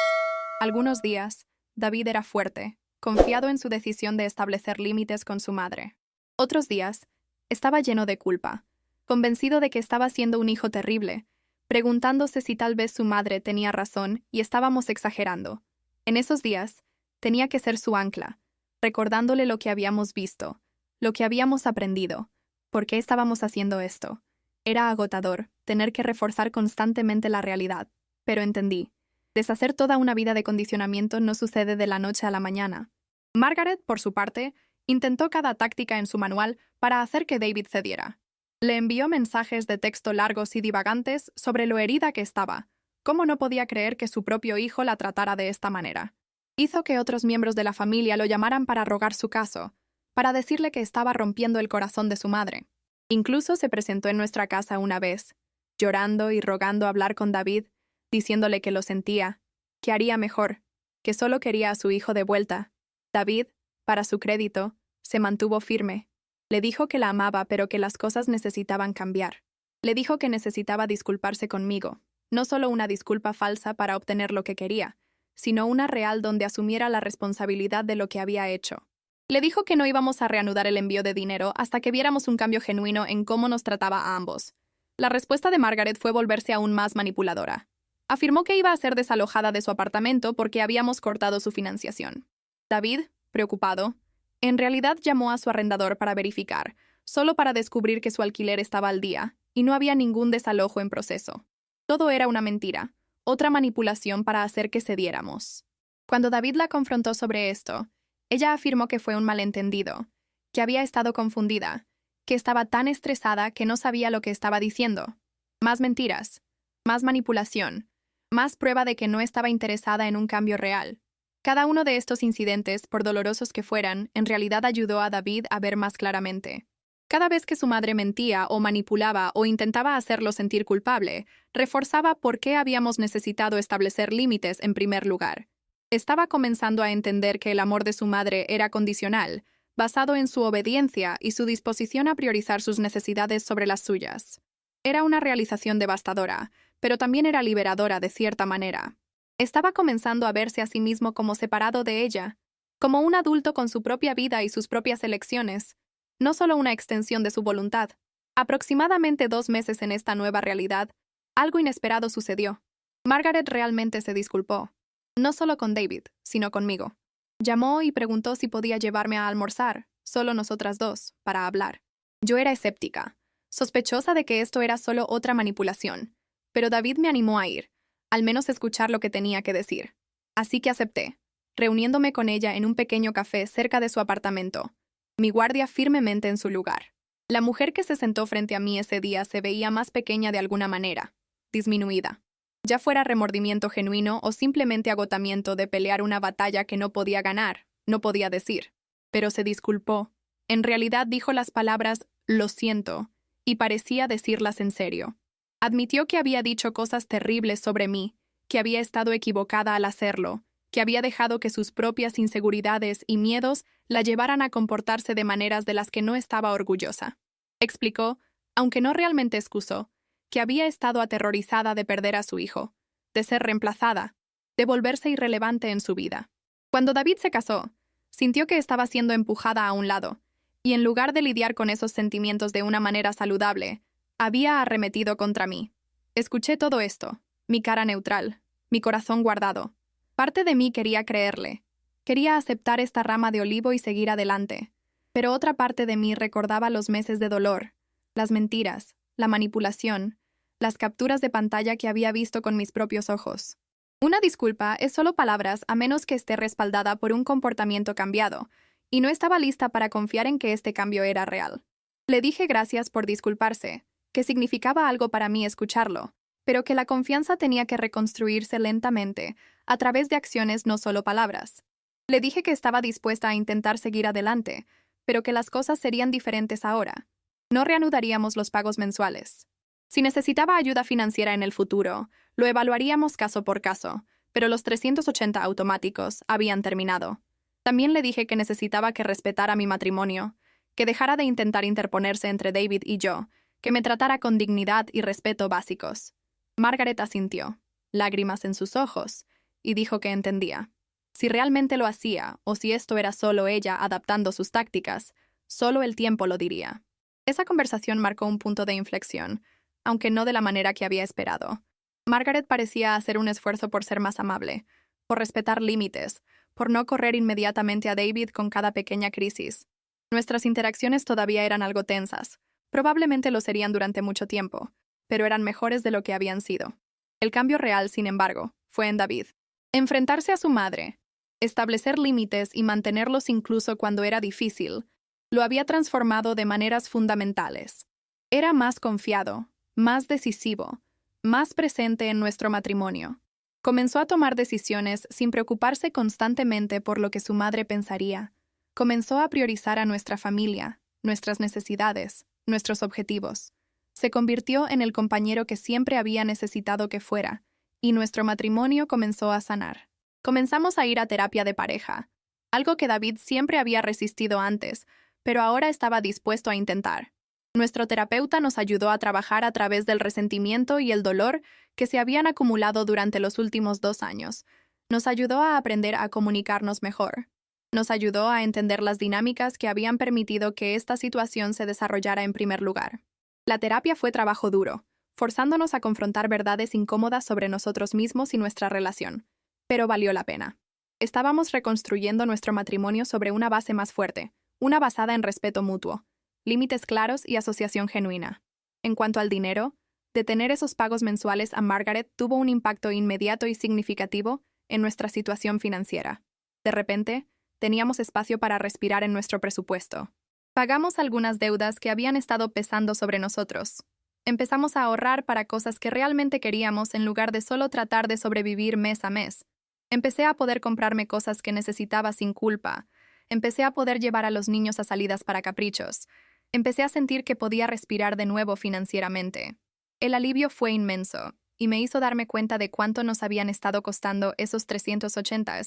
Algunos días, David era fuerte, confiado en su decisión de establecer límites con su madre. Otros días, estaba lleno de culpa, convencido de que estaba siendo un hijo terrible, preguntándose si tal vez su madre tenía razón y estábamos exagerando. En esos días, tenía que ser su ancla, recordándole lo que habíamos visto, lo que habíamos aprendido, por qué estábamos haciendo esto. Era agotador tener que reforzar constantemente la realidad, pero entendí. Deshacer toda una vida de condicionamiento no sucede de la noche a la mañana. Margaret, por su parte, intentó cada táctica en su manual para hacer que David cediera. Le envió mensajes de texto largos y divagantes sobre lo herida que estaba, cómo no podía creer que su propio hijo la tratara de esta manera. Hizo que otros miembros de la familia lo llamaran para rogar su caso, para decirle que estaba rompiendo el corazón de su madre. Incluso se presentó en nuestra casa una vez, llorando y rogando hablar con David, diciéndole que lo sentía, que haría mejor, que solo quería a su hijo de vuelta. David, para su crédito, se mantuvo firme. Le dijo que la amaba, pero que las cosas necesitaban cambiar. Le dijo que necesitaba disculparse conmigo, no solo una disculpa falsa para obtener lo que quería, sino una real donde asumiera la responsabilidad de lo que había hecho. Le dijo que no íbamos a reanudar el envío de dinero hasta que viéramos un cambio genuino en cómo nos trataba a ambos. La respuesta de Margaret fue volverse aún más manipuladora. Afirmó que iba a ser desalojada de su apartamento porque habíamos cortado su financiación. David, preocupado, en realidad llamó a su arrendador para verificar, solo para descubrir que su alquiler estaba al día, y no había ningún desalojo en proceso. Todo era una mentira, otra manipulación para hacer que cediéramos. Cuando David la confrontó sobre esto, ella afirmó que fue un malentendido, que había estado confundida, que estaba tan estresada que no sabía lo que estaba diciendo. Más mentiras, más manipulación, más prueba de que no estaba interesada en un cambio real. Cada uno de estos incidentes, por dolorosos que fueran, en realidad ayudó a David a ver más claramente. Cada vez que su madre mentía o manipulaba o intentaba hacerlo sentir culpable, reforzaba por qué habíamos necesitado establecer límites en primer lugar. Estaba comenzando a entender que el amor de su madre era condicional, basado en su obediencia y su disposición a priorizar sus necesidades sobre las suyas. Era una realización devastadora, pero también era liberadora de cierta manera. Estaba comenzando a verse a sí mismo como separado de ella, como un adulto con su propia vida y sus propias elecciones, no solo una extensión de su voluntad. Aproximadamente 2 meses en esta nueva realidad, algo inesperado sucedió. Margaret realmente se disculpó, no solo con David, sino conmigo. Llamó y preguntó si podía llevarme a almorzar, solo nosotras dos, para hablar. Yo era escéptica, sospechosa de que esto era solo otra manipulación, pero David me animó a ir, al menos escuchar lo que tenía que decir. Así que acepté, reuniéndome con ella en un pequeño café cerca de su apartamento, mi guardia firmemente en su lugar. La mujer que se sentó frente a mí ese día se veía más pequeña de alguna manera, disminuida. Ya fuera remordimiento genuino o simplemente agotamiento de pelear una batalla que no podía ganar, no podía decir. Pero se disculpó. En realidad dijo las palabras «lo siento» y parecía decirlas en serio. Admitió que había dicho cosas terribles sobre mí, que había estado equivocada al hacerlo, que había dejado que sus propias inseguridades y miedos la llevaran a comportarse de maneras de las que no estaba orgullosa. Explicó, aunque no realmente excusó, que había estado aterrorizada de perder a su hijo, de ser reemplazada, de volverse irrelevante en su vida. Cuando David se casó, sintió que estaba siendo empujada a un lado, y en lugar de lidiar con esos sentimientos de una manera saludable, había arremetido contra mí. Escuché todo esto, mi cara neutral, mi corazón guardado. Parte de mí quería creerle. Quería aceptar esta rama de olivo y seguir adelante. Pero otra parte de mí recordaba los meses de dolor, las mentiras, la manipulación, las capturas de pantalla que había visto con mis propios ojos. Una disculpa es solo palabras a menos que esté respaldada por un comportamiento cambiado, y no estaba lista para confiar en que este cambio era real. Le dije gracias por disculparse, que significaba algo para mí escucharlo, pero que la confianza tenía que reconstruirse lentamente, a través de acciones, no solo palabras. Le dije que estaba dispuesta a intentar seguir adelante, pero que las cosas serían diferentes ahora. No reanudaríamos los pagos mensuales. Si necesitaba ayuda financiera en el futuro, lo evaluaríamos caso por caso, pero los 380 automáticos habían terminado. También le dije que necesitaba que respetara mi matrimonio, que dejara de intentar interponerse entre David y yo, que me tratara con dignidad y respeto básicos. Margaret asintió, lágrimas en sus ojos, y dijo que entendía. Si realmente lo hacía, o si esto era solo ella adaptando sus tácticas, solo el tiempo lo diría. Esa conversación marcó un punto de inflexión, aunque no de la manera que había esperado. Margaret parecía hacer un esfuerzo por ser más amable, por respetar límites, por no correr inmediatamente a David con cada pequeña crisis. Nuestras interacciones todavía eran algo tensas. Probablemente lo serían durante mucho tiempo, pero eran mejores de lo que habían sido. El cambio real, sin embargo, fue en David. Enfrentarse a su madre, establecer límites y mantenerlos incluso cuando era difícil, lo había transformado de maneras fundamentales. Era más confiado, más decisivo, más presente en nuestro matrimonio. Comenzó a tomar decisiones sin preocuparse constantemente por lo que su madre pensaría. Comenzó a priorizar a nuestra familia, nuestras necesidades, nuestros objetivos. Se convirtió en el compañero que siempre había necesitado que fuera, y nuestro matrimonio comenzó a sanar. Comenzamos a ir a terapia de pareja, algo que David siempre había resistido antes, pero ahora estaba dispuesto a intentar. Nuestro terapeuta nos ayudó a trabajar a través del resentimiento y el dolor que se habían acumulado durante los últimos 2 años. Nos ayudó a aprender a comunicarnos mejor. Nos ayudó a entender las dinámicas que habían permitido que esta situación se desarrollara en primer lugar. La terapia fue trabajo duro, forzándonos a confrontar verdades incómodas sobre nosotros mismos y nuestra relación. Pero valió la pena. Estábamos reconstruyendo nuestro matrimonio sobre una base más fuerte, una basada en respeto mutuo, límites claros y asociación genuina. En cuanto al dinero, detener esos pagos mensuales a Margaret tuvo un impacto inmediato y significativo en nuestra situación financiera. De repente, teníamos espacio para respirar en nuestro presupuesto. Pagamos algunas deudas que habían estado pesando sobre nosotros. Empezamos a ahorrar para cosas que realmente queríamos en lugar de solo tratar de sobrevivir mes a mes. Empecé a poder comprarme cosas que necesitaba sin culpa. Empecé a poder llevar a los niños a salidas para caprichos. Empecé a sentir que podía respirar de nuevo financieramente. El alivio fue inmenso, y me hizo darme cuenta de cuánto nos habían estado costando esos 380,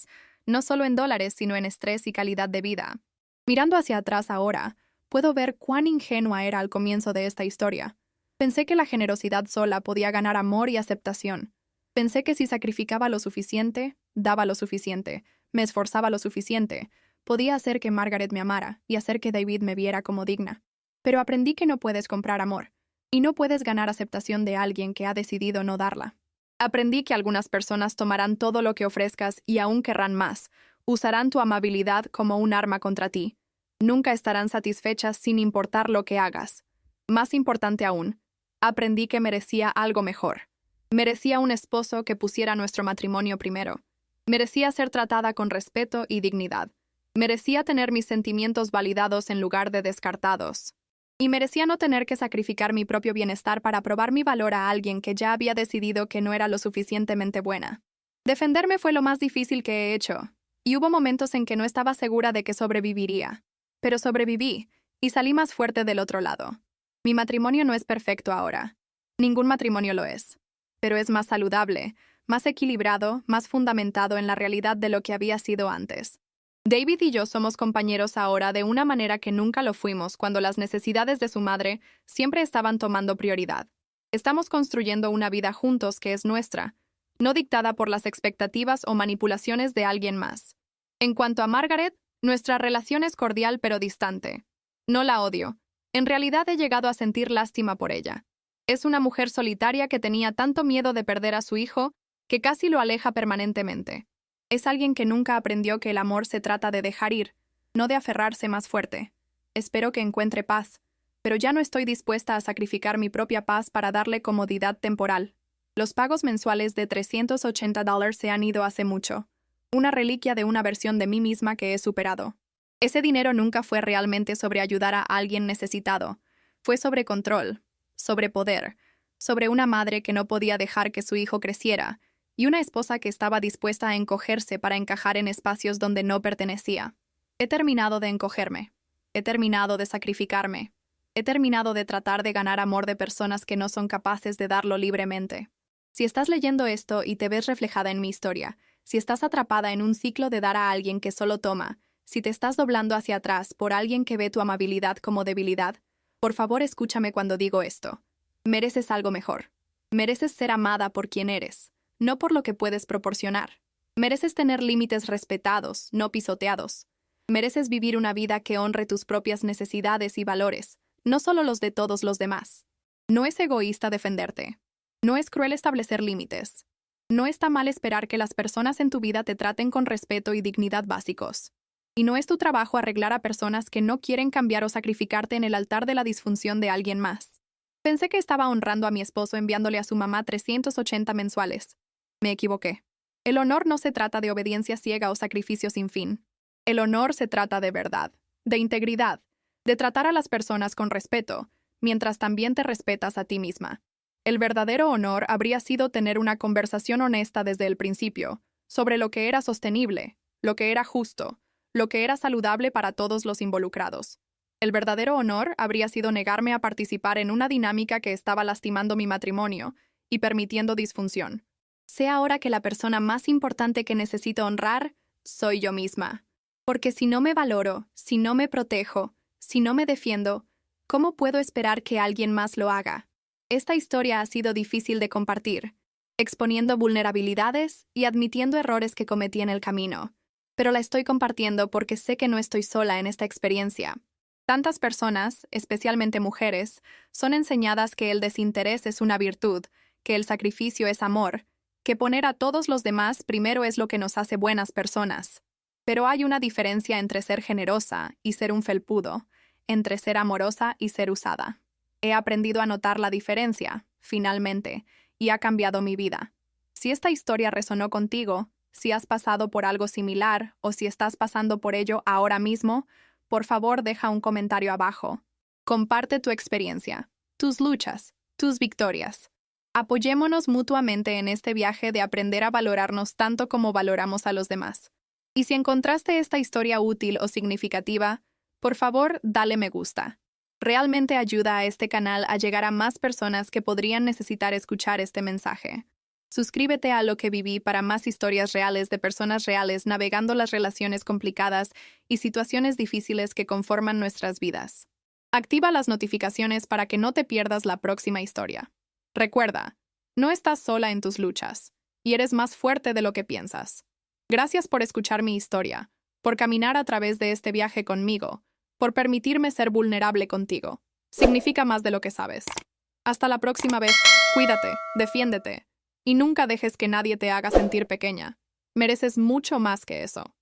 no solo en dólares, sino en estrés y calidad de vida. Mirando hacia atrás ahora, puedo ver cuán ingenua era al comienzo de esta historia. Pensé que la generosidad sola podía ganar amor y aceptación. Pensé que si sacrificaba lo suficiente, daba lo suficiente, me esforzaba lo suficiente, podía hacer que Margaret me amara y hacer que David me viera como digna. Pero aprendí que no puedes comprar amor, y no puedes ganar aceptación de alguien que ha decidido no darla. Aprendí que algunas personas tomarán todo lo que ofrezcas y aún querrán más, usarán tu amabilidad como un arma contra ti. Nunca estarán satisfechas sin importar lo que hagas. Más importante aún, aprendí que merecía algo mejor. Merecía un esposo que pusiera nuestro matrimonio primero. Merecía ser tratada con respeto y dignidad. Merecía tener mis sentimientos validados en lugar de descartados. Y merecía no tener que sacrificar mi propio bienestar para probar mi valor a alguien que ya había decidido que no era lo suficientemente buena. Defenderme fue lo más difícil que he hecho, y hubo momentos en que no estaba segura de que sobreviviría. Pero sobreviví, y salí más fuerte del otro lado. Mi matrimonio no es perfecto ahora. Ningún matrimonio lo es. Pero es más saludable, más equilibrado, más fundamentado en la realidad de lo que había sido antes. David y yo somos compañeros ahora de una manera que nunca lo fuimos cuando las necesidades de su madre siempre estaban tomando prioridad. Estamos construyendo una vida juntos que es nuestra, no dictada por las expectativas o manipulaciones de alguien más. En cuanto a Margaret, nuestra relación es cordial pero distante. No la odio. En realidad he llegado a sentir lástima por ella. Es una mujer solitaria que tenía tanto miedo de perder a su hijo que casi lo aleja permanentemente. Es alguien que nunca aprendió que el amor se trata de dejar ir, no de aferrarse más fuerte. Espero que encuentre paz, pero ya no estoy dispuesta a sacrificar mi propia paz para darle comodidad temporal. Los pagos mensuales de $380 se han ido hace mucho, una reliquia de una versión de mí misma que he superado. Ese dinero nunca fue realmente sobre ayudar a alguien necesitado, fue sobre control, sobre poder, sobre una madre que no podía dejar que su hijo creciera, y una esposa que estaba dispuesta a encogerse para encajar en espacios donde no pertenecía. He terminado de encogerme. He terminado de sacrificarme. He terminado de tratar de ganar amor de personas que no son capaces de darlo libremente. Si estás leyendo esto y te ves reflejada en mi historia, si estás atrapada en un ciclo de dar a alguien que solo toma, si te estás doblando hacia atrás por alguien que ve tu amabilidad como debilidad, por favor escúchame cuando digo esto. Mereces algo mejor. Mereces ser amada por quien eres, no por lo que puedes proporcionar. Mereces tener límites respetados, no pisoteados. Mereces vivir una vida que honre tus propias necesidades y valores, no solo los de todos los demás. No es egoísta defenderte. No es cruel establecer límites. No está mal esperar que las personas en tu vida te traten con respeto y dignidad básicos. Y no es tu trabajo arreglar a personas que no quieren cambiar o sacrificarte en el altar de la disfunción de alguien más. Pensé que estaba honrando a mi esposo enviándole a su mamá 380 mensuales. Me equivoqué. El honor no se trata de obediencia ciega o sacrificio sin fin. El honor se trata de verdad, de integridad, de tratar a las personas con respeto, mientras también te respetas a ti misma. El verdadero honor habría sido tener una conversación honesta desde el principio, sobre lo que era sostenible, lo que era justo, lo que era saludable para todos los involucrados. El verdadero honor habría sido negarme a participar en una dinámica que estaba lastimando mi matrimonio y permitiendo disfunción. Sé ahora que la persona más importante que necesito honrar soy yo misma. Porque si no me valoro, si no me protejo, si no me defiendo, ¿cómo puedo esperar que alguien más lo haga? Esta historia ha sido difícil de compartir, exponiendo vulnerabilidades y admitiendo errores que cometí en el camino. Pero la estoy compartiendo porque sé que no estoy sola en esta experiencia. Tantas personas, especialmente mujeres, son enseñadas que el desinterés es una virtud, que el sacrificio es amor, que poner a todos los demás primero es lo que nos hace buenas personas. Pero hay una diferencia entre ser generosa y ser un felpudo, entre ser amorosa y ser usada. He aprendido a notar la diferencia, finalmente, y ha cambiado mi vida. Si esta historia resonó contigo, si has pasado por algo similar o si estás pasando por ello ahora mismo, por favor deja un comentario abajo. Comparte tu experiencia, tus luchas, tus victorias. Apoyémonos mutuamente en este viaje de aprender a valorarnos tanto como valoramos a los demás. Y si encontraste esta historia útil o significativa, por favor, dale me gusta. Realmente ayuda a este canal a llegar a más personas que podrían necesitar escuchar este mensaje. Suscríbete a Lo que viví para más historias reales de personas reales navegando las relaciones complicadas y situaciones difíciles que conforman nuestras vidas. Activa las notificaciones para que no te pierdas la próxima historia. Recuerda, no estás sola en tus luchas, y eres más fuerte de lo que piensas. Gracias por escuchar mi historia, por caminar a través de este viaje conmigo, por permitirme ser vulnerable contigo. Significa más de lo que sabes. Hasta la próxima vez, cuídate, defiéndete, y nunca dejes que nadie te haga sentir pequeña. Mereces mucho más que eso.